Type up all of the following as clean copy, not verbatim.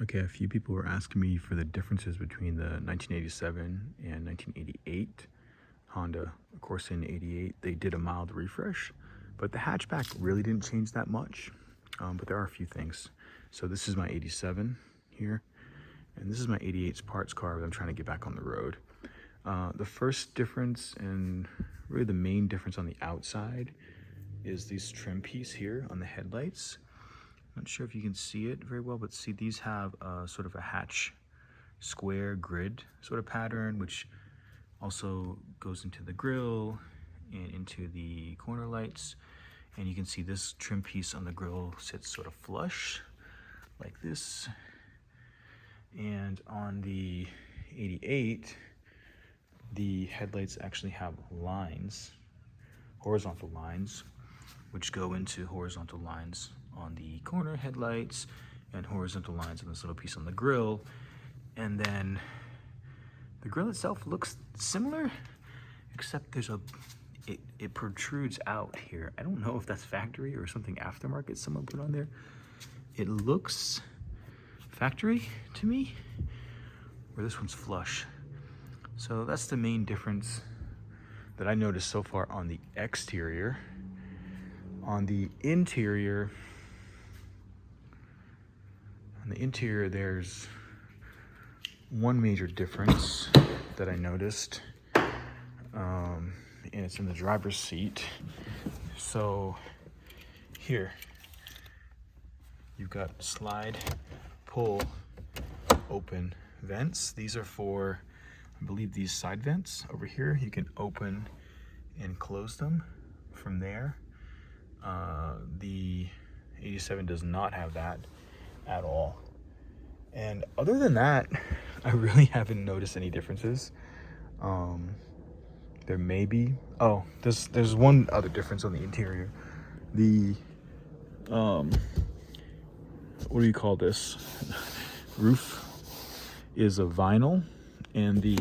Okay, a few people were asking me for the differences between the 1987 and 1988 Honda. Of course, in 88, they did a mild refresh, but the hatchback really didn't change that much. But there are a few things. So this is my 87 here, and this is my 88's parts car that I'm trying to get back on the road. The first difference, and really the main difference on the outside, is this trim piece here on the headlights. Not sure if you can see it very well, but see, these have sort of a hatch square grid sort of pattern, which also goes into the grille and into the corner lights. And you can see this trim piece on the grille sits sort of flush like this. And on the 88, the headlights actually have lines, horizontal lines, which go into horizontal lines on the corner headlights and horizontal lines on this little piece on the grille. And then the grille itself looks similar, except there's it protrudes out here. I don't know if that's factory or something aftermarket someone put on there. It looks factory to me, where this one's flush. So that's the main difference that I noticed so far on the exterior. On the interior, there's one major difference that I noticed, and it's in the driver's seat. So here, you've got slide, pull, open vents. These are for, I believe, these side vents over here. You can open and close them from there. The 87 does not have that at all. And other than that, I really haven't noticed any differences. There may be, there's one other difference on the interior. The, what do you call this? Roof is a vinyl, and the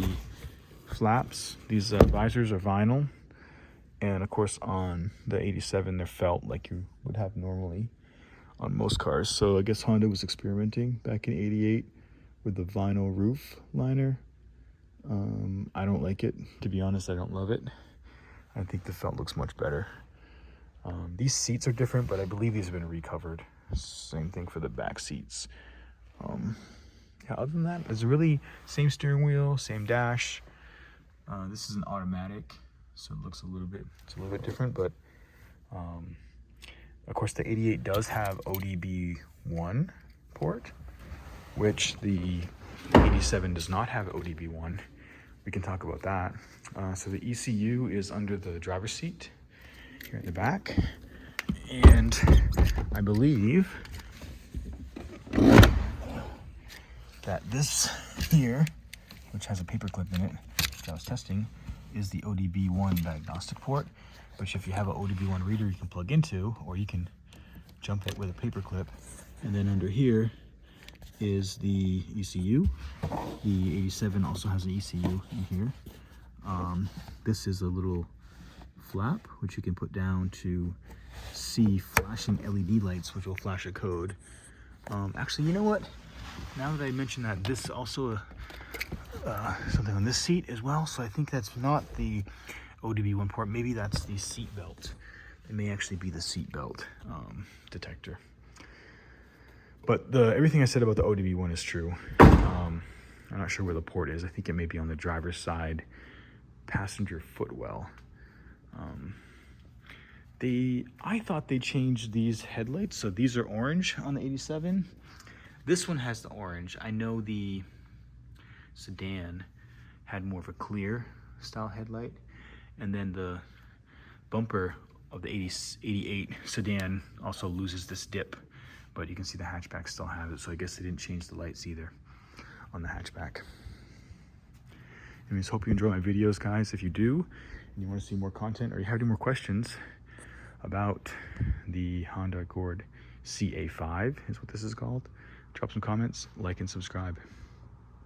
flaps, these visors are vinyl. And of course on the 87, they're felt like you would have normally on most cars. So I guess Honda was experimenting back in 88 with the vinyl roof liner. I don't like it, to be honest. I don't love it. I think the felt looks much better. These seats are different, but I believe these have been recovered. Same thing for the back seats. Yeah, other than that, it's really same steering wheel, same dash. This is an automatic, so it looks a little bit different, but of course the 88 does have ODB1 port, which the 87 does not have ODB1. We can talk about that. So the ECU is under the driver's seat here in the back, and I believe that this here, which has a paper clip in it, which I was testing, is the ODB1 diagnostic port, which if you have an ODB1 reader you can plug into, or you can jump it with a paper clip. And then under here is the ECU. The 87 also has an ECU in here. This is a little flap which you can put down to see flashing LED lights, which will flash a code. Actually, you know what? Now that I mention that, this also something on this seat as well. So I think that's not the ODB1 port. Maybe that's the seat belt. It may actually be the seat belt detector. But everything I said about the ODB1 is true. I'm not sure where the port is. I think it may be on the driver's side passenger footwell. I thought they changed these headlights. So these are orange on the 87. This one has the orange. I know the sedan had more of a clear style headlight, and then the bumper of the 88 sedan also loses this dip, but you can see the hatchback still has it. So I guess they didn't change the lights either on the hatchback. Anyways, hope you enjoy my videos, guys. If you do and you want to see more content, or you have any more questions about the Honda Accord CA5 is what this is called, drop some comments, like and subscribe.